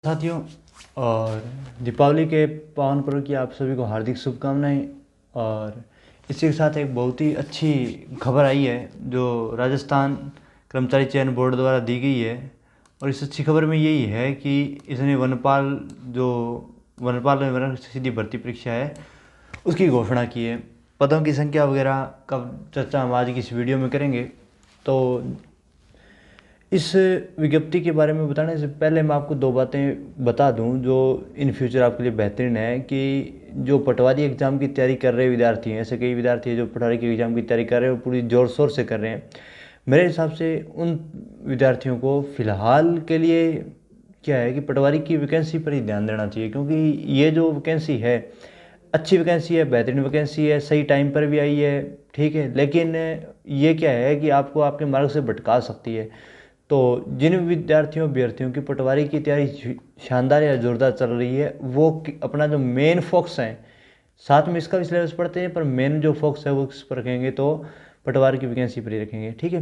साथियों, और दीपावली के पावन पर्व की आप सभी को हार्दिक शुभकामनाएं। और इसी के साथ एक बहुत ही अच्छी खबर आई है जो राजस्थान कर्मचारी चयन बोर्ड द्वारा दी गई है। और इस अच्छी खबर में यही है कि इसने वनपाल में वन सीधी भर्ती परीक्षा है उसकी घोषणा की है। पदों की संख्या वगैरह का चर्चा हम आज की इस वीडियो में करेंगे। तो इस विज्ञप्ति के बारे में बताने से पहले मैं आपको दो बातें बता दूं जो इन फ्यूचर आपके लिए बेहतरीन है कि जो पटवारी एग्ज़ाम की तैयारी कर रहे विद्यार्थी हैं, ऐसे कई विद्यार्थी हैं जो पटवारी के एग्ज़ाम की तैयारी कर रहे हैं और पूरी ज़ोर शोर से कर रहे हैं। मेरे हिसाब से उन विद्यार्थियों को फ़िलहाल के लिए क्या है कि पटवारी की वैकेंसी पर ही ध्यान देना चाहिए, क्योंकि ये जो वैकेंसी है अच्छी वैकेंसी है, बेहतरीन वैकेंसी है, सही टाइम पर भी आई है, ठीक है। लेकिन ये क्या है कि आपको आपके मार्ग से भटका सकती है। तो जिन विद्यार्थियों अभ्यर्थियों की पटवारी की तैयारी शानदार या जोरदार चल रही है वो अपना जो मेन फोकस है, साथ में इसका भी सिलेबस पढ़ते हैं पर मेन जो फोकस है वो किस पर रखेंगे, तो पटवारी की वैकेंसी पर ही रखेंगे, ठीक है।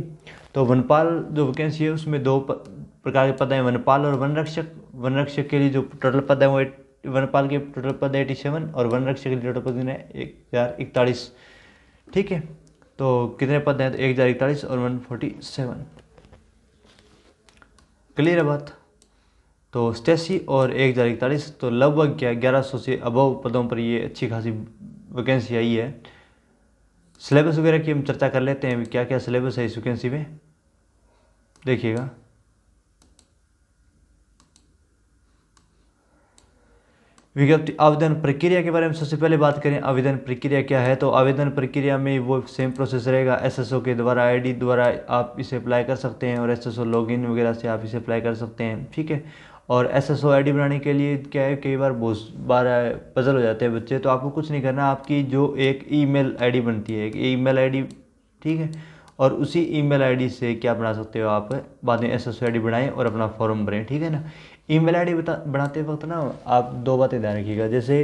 तो वनपाल जो वैकेंसी है उसमें दो प्रकार के पद हैं, वनपाल और वन रक्षक। वन रक्षक के लिए जो टोटल पद है वो वनपाल के टोटल पद 87 और वन रक्षक के लिए टोटल पद है 1041, ठीक है। तो कितने पद हैं? तो 1041 और 147। क्लियर है बात? तो 87 और 1041, तो लगभग क्या 1100 से अबव पदों पर ये अच्छी खासी वैकेंसी आई है। सिलेबस वगैरह की हम चर्चा कर लेते हैं, क्या क्या सिलेबस है इस वैकेंसी में, देखिएगा। विज्ञप्ति आवेदन प्रक्रिया के बारे में सबसे पहले बात करें। आवेदन प्रक्रिया क्या है? तो आवेदन प्रक्रिया में वो सेम प्रोसेस रहेगा। एसएसओ के द्वारा आईडी द्वारा आप इसे अप्लाई कर सकते हैं और एसएसओ लॉगिन वगैरह से आप इसे अप्लाई कर सकते हैं, ठीक है। और एसएसओ आईडी बनाने के लिए क्या है, कई बार बहुत बार पजल हो जाते हैं बच्चे, तो आपको कुछ नहीं करना, आपकी जो एक ईमेल आईडी बनती है, एक ईमेल आईडी, ठीक है। और उसी ईमेल आईडी से क्या बना सकते हो आप, बाद में एसएसओ आईडी बनाएं और अपना फॉर्म भरें, ठीक है ना। ईमेल आईडी बनाते वक्त ना आप दो बातें ध्यान रखिएगा। जैसे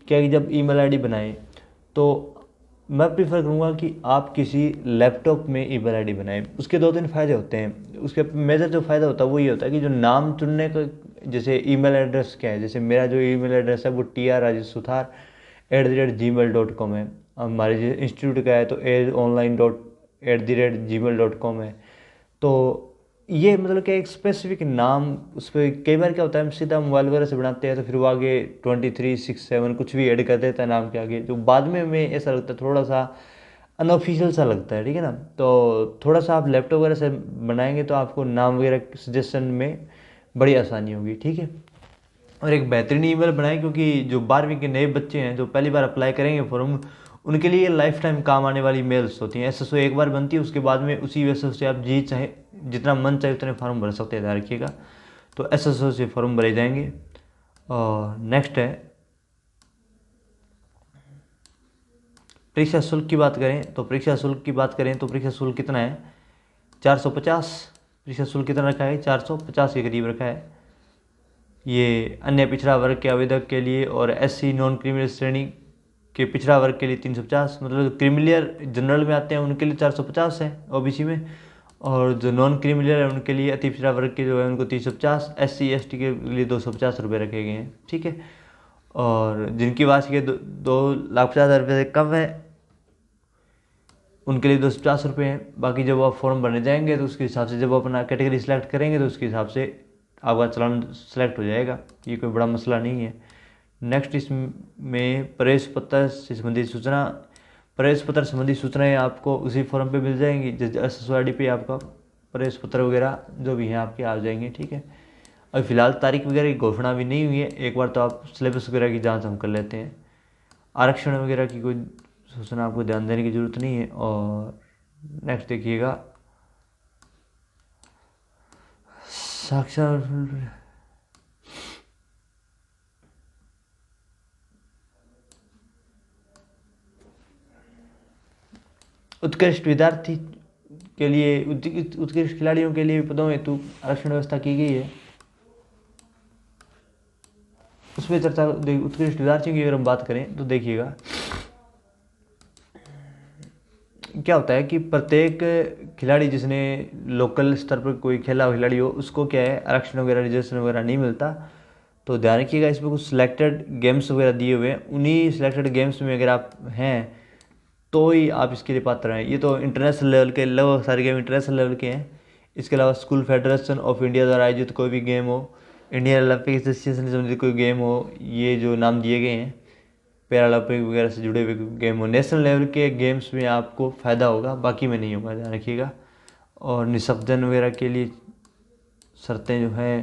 क्या कि जब ईमेल आईडी बनाएं तो मैं प्रीफर करूँगा कि आप किसी लैपटॉप में ईमेल आईडी बनाएं। उसके दो तीन फ़ायदे होते हैं। उसके मेजर जो फ़ायदा होता है वो ये होता है कि जो नाम चुनने का, जैसे ईमेल एड्रेस क्या है, जैसे मेरा जो ईमेल एड्रेस है वो trrajessuthar@gmail.com है। हमारे जो इंस्टीट्यूट का है तो ageonline@gmail.com है। तो ये मतलब कि एक स्पेसिफिक नाम, उस पर कई बार क्या होता है हम सीधा मोबाइल वगैरह से बनाते हैं तो फिर वो आगे 2367 कुछ भी ऐड कर देता है नाम के आगे, जो बाद में हमें ऐसा लगता है थोड़ा सा अनऑफिशियल सा लगता है, ठीक है ना। तो थोड़ा सा आप लैपटॉप वगैरह से बनाएंगे तो आपको नाम वगैरह सजेशन में बड़ी आसानी होगी, ठीक है। और एक बेहतरीन ईमेल बनाएं, क्योंकि जो 12वीं के नए बच्चे हैं जो पहली बार अप्लाई करेंगे फॉर्म, उनके लिए लाइफ टाइम काम आने वाली मेल्स होती हैं। एसएसओ एक बार बनती है, उसके बाद में उसी एसएसओ से आप जी चाहे जितना मन चाहे उतने फॉर्म भर सकते हैं, ध्यान रखिएगा। तो एसएसओ से फॉर्म भरे जाएंगे। और नेक्स्ट है परीक्षा शुल्क की बात करें। तो परीक्षा शुल्क की बात करें तो परीक्षा शुल्क कितना है? 450। परीक्षा शुल्क कितना रखा है? 450 के करीब रखा है। ये अन्य पिछड़ा वर्ग के आवेदक के लिए और एससी नॉन क्रिमिनल श्रेणी के पिछड़ा वर्ग के लिए 350, मतलब क्रिमिलियर जनरल में आते हैं उनके लिए 450 है ओबीसी में, और जो नॉन क्रिमिलियर है उनके लिए अति पिछड़ा वर्ग के जो है उनको 350, एससी एसटी के लिए 250 रुपये रखे गए हैं, ठीक है। और जिनकी वार्षिक 2,50,000 रुपये से कम है उनके लिए 250 रुपये हैं। बाकी जब आप फॉर्म भरने जाएंगे तो उसके हिसाब से जब आप अपना कैटेगरी सेलेक्ट करेंगे तो उसके हिसाब से आपका चालान सेलेक्ट हो जाएगा, ये कोई बड़ा मसला नहीं है। नेक्स्ट इसमें प्रवेश पत्र से संबंधित सूचना, प्रवेश पत्र संबंधी सूचनाएं आपको उसी फॉर्म पे मिल जाएंगी। जैसे एसएसओ आईडी पे आपका प्रवेश पत्र वगैरह जो भी हैं आपके आ जाएंगे, ठीक है। अभी फ़िलहाल तारीख वगैरह की घोषणा भी नहीं हुई है, एक बार तो आप सिलेबस वगैरह की जाँच हम कर लेते हैं। आरक्षण वगैरह की कोई सूचना आपको ध्यान देने की ज़रूरत नहीं है। और नेक्स्ट देखिएगा साक्षर उत्कृष्ट विद्यार्थी के लिए, उत्कृष्ट खिलाड़ियों के लिए पदों हेतु आरक्षण व्यवस्था की गई है। उसमें चर्चा उत्कृष्ट विद्यार्थियों की अगर हम बात करें तो देखिएगा क्या होता है कि प्रत्येक खिलाड़ी जिसने लोकल स्तर पर कोई खेला खिलाड़ी हो उसको क्या है आरक्षण वगैरह रिजर्वेशन वगैरह नहीं मिलता। तो ध्यान रखिएगा, इसमें कुछ सिलेक्टेड गेम्स वगैरह दिए हुए हैं, उन्हीं सिलेक्टेड गेम्स में अगर आप हैं तो ही आप इसके लिए पात्र हैं। ये तो इंटरनेशनल लेवल के, लगभग सारे गेम इंटरनेशनल लेवल के हैं। इसके अलावा स्कूल फेडरेशन ऑफ इंडिया द्वारा आयोजित कोई भी गेम हो, इंडियन ओलंपिक एसोसिएशन से संबंधित कोई गेम हो, ये जो नाम दिए गए हैं, पैरालंपिक वगैरह से जुड़े हुए गेम हो, नेशनल लेवल के गेम्स में आपको फ़ायदा होगा, बाकी में नहीं होगा, ध्यान रखिएगा। और निःशब्दन वगैरह के लिए शर्तें जो हैं,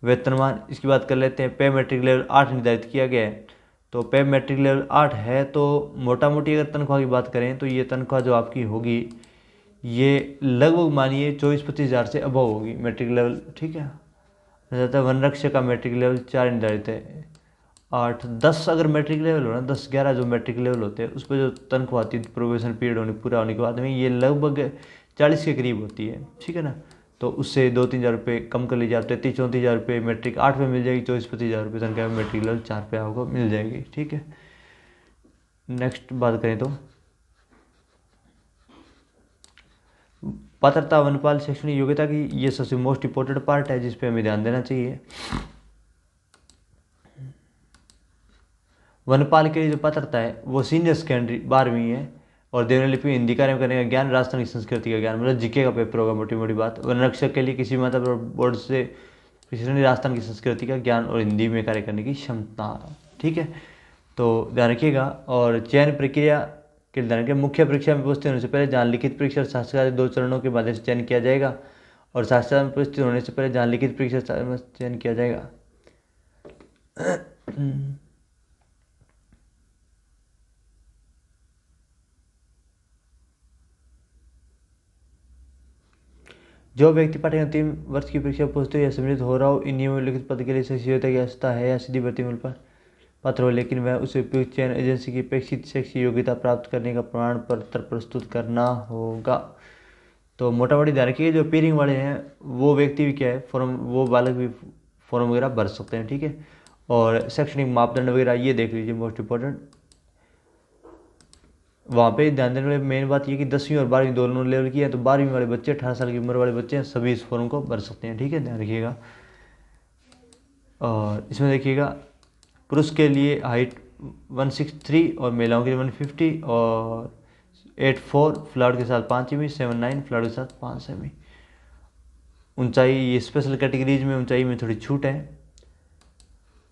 वेतनमान, इसकी बात कर लेते हैं। पे मैट्रिक लेवल 8 निर्धारित किया गया है। तो पे मैट्रिक लेवल 8 है, तो मोटा मोटी अगर तनख्वाह की बात करें तो ये तनख्वाह जो आपकी होगी ये लगभग मानिए 24-25 हज़ार से अबव होगी मैट्रिक लेवल, ठीक है। ज़्यादातर वन रक्षक का मैट्रिक लेवल 4 निर्धारित है। 8-10 अगर मैट्रिक लेवल हो ना, 10-11 जो मैट्रिक लेवल होते हैं उस पर जो तनख्वाह आती है प्रोबेशन पीरियड पूरा होने के बाद में, ये लगभग 40 के करीब होती है, ठीक है ना। तो उससे 2-3 हज़ार रुपये कम कर लीजिए आप, 33-34 हज़ार रुपये मैट्रिक 8 पे मिल जाएगी, 24-25 हज़ार रुपये तनख्वाह मैट्रिक लेवल 4 पे आपको मिल जाएगी, ठीक है। नेक्स्ट बात करें तो पात्रता वनपाल शैक्षणिक योग्यता की, ये सबसे मोस्ट इंपॉर्टेंट पार्ट है जिस पे हमें ध्यान देना चाहिए। वनपाल के लिए जो पात्रता है वो सीनियर सेकेंडरी 12वीं है, और देवनागरी हिंदी कार्य करने का ज्ञान, राजस्थान की संस्कृति का ज्ञान, मतलब जीके का पेपर होगा मोटी मोटी बात। वन रक्षक के लिए किसी माता बोर्ड से राजस्थान की संस्कृति का ज्ञान और हिंदी में कार्य करने की क्षमता, ठीक है। तो ध्यान रखिएगा। और चयन प्रक्रिया के ध्यान रखिए, मुख्य परीक्षा में उपस्थित होने से पहले जहाँ लिखित परीक्षा और साक्षात्कार 2 चरणों के माध्यम से चयन किया जाएगा, और साक्षात्कार में उपस्थित होने से पहले जहाँ लिखित परीक्षा में चयन किया जाएगा। जो व्यक्ति पाठ्यक्रम 3 वर्ष की परीक्षा उपस्थित या सम्मिलित हो रहा हो, इन नियमों में लिखित पद के लिए शैक्षिक योग्यता की आवश्यकता है या सीधी भर्ती में पात्र हो, लेकिन वह उसे उपयुक्त चयन एजेंसी की अपेक्षित शैक्षिक योग्यता प्राप्त करने का प्रमाण पत्र प्रस्तुत करना होगा। तो मोटा मोटी ध्यान रखिए, जो पीरिंग वाले हैं वो व्यक्ति भी क्या है, फॉर्म, वो बालक भी फॉर्म वगैरह भर सकते हैं, ठीक है। और शैक्षणिक मापदंड वगैरह ये देख लीजिए, मोस्ट इंपॉर्टेंट। वहाँ पे ध्यान देने वाली मेन बात ये कि 10वीं और 12वीं दोनों लेवल की है, तो 12वीं वाले बच्चे, 18 साल की उम्र वाले बच्चे हैं, सभी इस फॉर्म को भर सकते हैं, ठीक है, ध्यान रखिएगा। और इसमें देखिएगा, पुरुष के लिए हाइट 163 और महिलाओं के लिए 150 और 84 फ्लैट के साथ 5 सेमी, 79 फ्लैट के साथ 5 सेमी। ऊंचाई, ये स्पेशल कैटेगरीज में ऊंचाई में थोड़ी छूट है।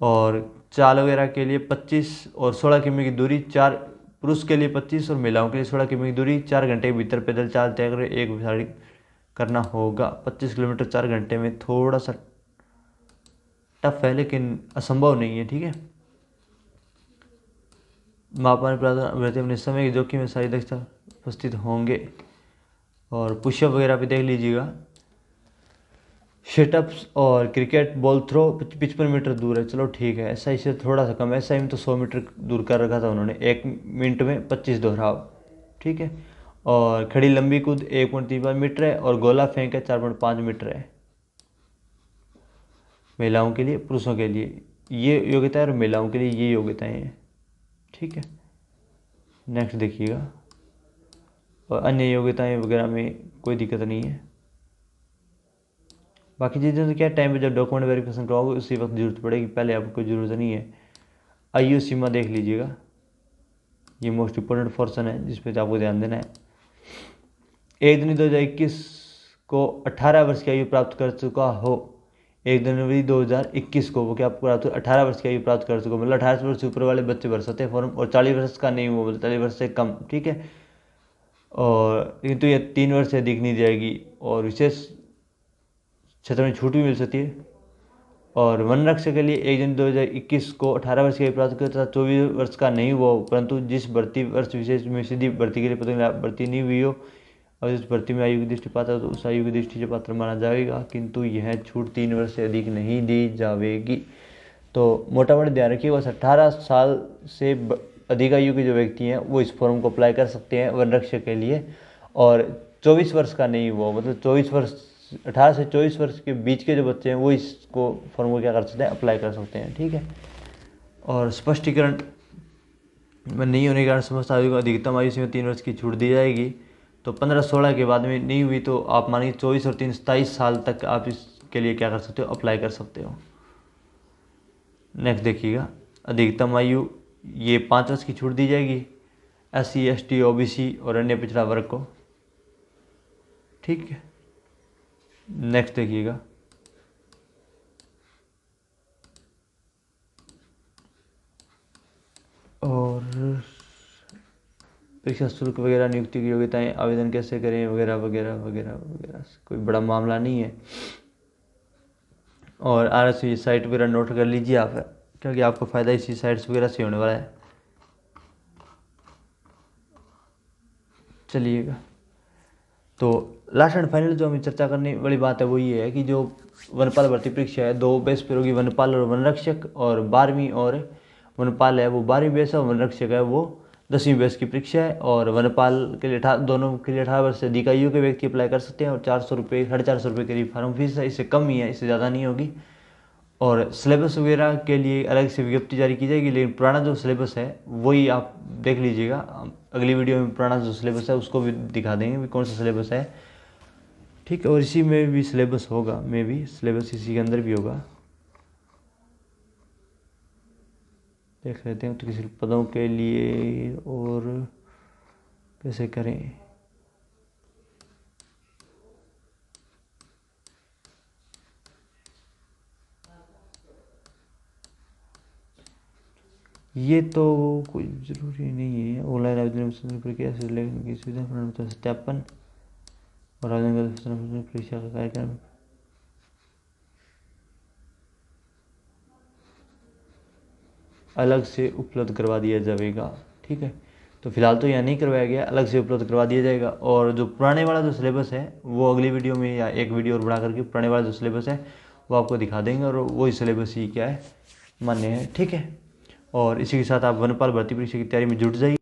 और चाल वगैरह के लिए 25 और 16 किमी की दूरी, 4 पुरुष के लिए 25 और महिलाओं के लिए 16 किमी की दूरी 4 घंटे के भीतर पैदल चाल तय कर एक साड़ी करना होगा। 25 किलोमीटर 4 घंटे में थोड़ा सा टफ है, लेकिन असंभव नहीं है, ठीक है। मापन प्राप्त अपने समय की जोखिम में सारी दक्षता उपस्थित होंगे। और पुशअप वगैरह भी देख लीजिएगा। सेटअप्स और क्रिकेट बॉल थ्रो 55 मीटर दूर है, चलो ठीक है। एसआई से थोड़ा सा कम, एसआई में तो 100 मीटर दूर कर रखा था उन्होंने, 1 मिनट में 25 दोहराव, ठीक है। और खड़ी लंबी कूद 1.35 मीटर है, और गोला फेंक है 4.5 मीटर है महिलाओं के लिए। पुरुषों के लिए ये योग्यता है और महिलाओं के लिए ये योग्यताएँ हैं, ठीक है। नेक्स्ट देखिएगा, और अन्य योग्यताएँ वगैरह में कोई दिक्कत नहीं है। बाकी चीज़ों से क्या टाइम पे जब डॉक्यूमेंट वेरिफिकेशन कराओगे उसी वक्त जरूरत पड़ेगी, पहले आपको कोई ज़रूरत नहीं है। आयु सीमा देख लीजिएगा, ये मोस्ट इंपॉर्टेंट पोर्शन है जिस पे आपको ध्यान देना है। 1 जनवरी 2021 को 18 वर्ष की आयु प्राप्त कर चुका हो, 1 जनवरी 2021 को वो क्या प्राप्त 18 वर्ष की आयु प्राप्त कर चुका, मतलब 18 वर्ष से ऊपर वाले बच्चे भर सकते हैं फॉर्म, और 40 वर्ष का नहीं, वो 40 वर्ष से कम, ठीक है। और किंतु ये 3 वर्ष से अधिक नहीं जाएगी, और विशेष क्षेत्र में छूट भी मिल सकती है। और वन रक्षक के लिए 1 जनवरी 2021 को 18 वर्ष की आयु प्राप्त करता, 24 वर्ष का नहीं हुआ हो, परंतु जिस भर्ती वर्ष विशेष में सीधी भर्ती के लिए पद भर्ती नहीं हुई हो और इस भर्ती में आयु की दृष्टि पात्र, तो उस आयु की दृष्टि से पात्र माना जाएगा, किंतु यह छूट 3 वर्ष से अधिक नहीं दी जाएगी। तो मोटा मोटी ध्यान रखिए, बस 18 साल से अधिक आयु के जो व्यक्ति हैं वो इस फॉर्म को अप्लाई कर सकते हैं वन रक्षक के लिए। और 24 वर्ष का नहीं हुआ, मतलब 24 वर्ष 18 से 24 वर्ष के बीच के जो बच्चे हैं वो इसको फॉर्म को क्या कर सकते हैं, अप्लाई कर सकते हैं, ठीक है। और स्पष्टीकरण में नहीं होने के कारण समस्त आयु को अधिकतम आयु सीमा 3 वर्ष की छूट दी जाएगी। तो 15-16 के बाद में नहीं हुई तो आप मानिए 24 और 3 27 साल तक आप इसके लिए क्या कर सकते हो, अप्लाई कर सकते हो। नेक्स्ट देखिएगा, अधिकतम आयु ये 5 वर्ष की छूट दी जाएगी SC ST OBC और अन्य पिछड़ा वर्ग को। ठीक है, नेक्स्ट देखिएगा, और परीक्षा शुल्क वगैरह, नियुक्ति की योग्यताएं, आवेदन कैसे करें वगैरह वगैरह वगैरह वगैरह, कोई बड़ा मामला नहीं है। और RSV साइट वगैरह नोट कर लीजिए आप, क्योंकि आपको फ़ायदा इसी साइट्स वगैरह से होने वाला है। चलिएगा, तो लास्ट एंड फाइनल जो हमें चर्चा करने वाली बात है वो ये है कि जो वनपाल भर्ती परीक्षा है 2 बेस पर होगी, वनपाल और वनरक्षक, और 12वीं और वनपाल है वो 12वीं बेस है, और वनरक्षक है वो 10वीं बेस की परीक्षा है। और वनपाल के लिए दोनों के लिए 18 वर्ष से अधिक आयु के व्यक्ति अप्लाई कर सकते हैं, और 400 रुपये 450 रुपये करीब फार्म फीस है, इससे कम ही है, इससे ज़्यादा नहीं होगी। और सिलेबस वगैरह के लिए अलग से विज्ञप्ति जारी की जाएगी, लेकिन पुराना जो सिलेबस है वही आप देख लीजिएगा। अगली वीडियो में पुराना जो सिलेबस है उसको भी दिखा देंगे भी कौन सा सिलेबस है। ठीक है, और इसी में भी सिलेबस होगा, में भी सिलेबस इसी के अंदर भी होगा। देख लेते हैं तो किसी पदों के लिए और कैसे करें। ये तो कोई ज़रूरी नहीं है। ऑनलाइन आवेदन प्रक्रिया से लेने की सुविधा, प्रमाण पत्र सत्यापन और आवेदन परीक्षा का कार्यक्रम अलग से उपलब्ध करवा दिया जाएगा। ठीक है, तो फिलहाल तो यहाँ नहीं करवाया गया, अलग से उपलब्ध करवा दिया जाएगा। और जो पुराने वाला जो सिलेबस है वो अगली वीडियो में या एक वीडियो और बना करके पुराने वाला जो सिलेबस है वो आपको दिखा देंगे, और वही सिलेबस ही क्या है मान्य है। ठीक है, और इसी के साथ आप वनपाल भर्ती परीक्षा की तैयारी में जुट जाइए।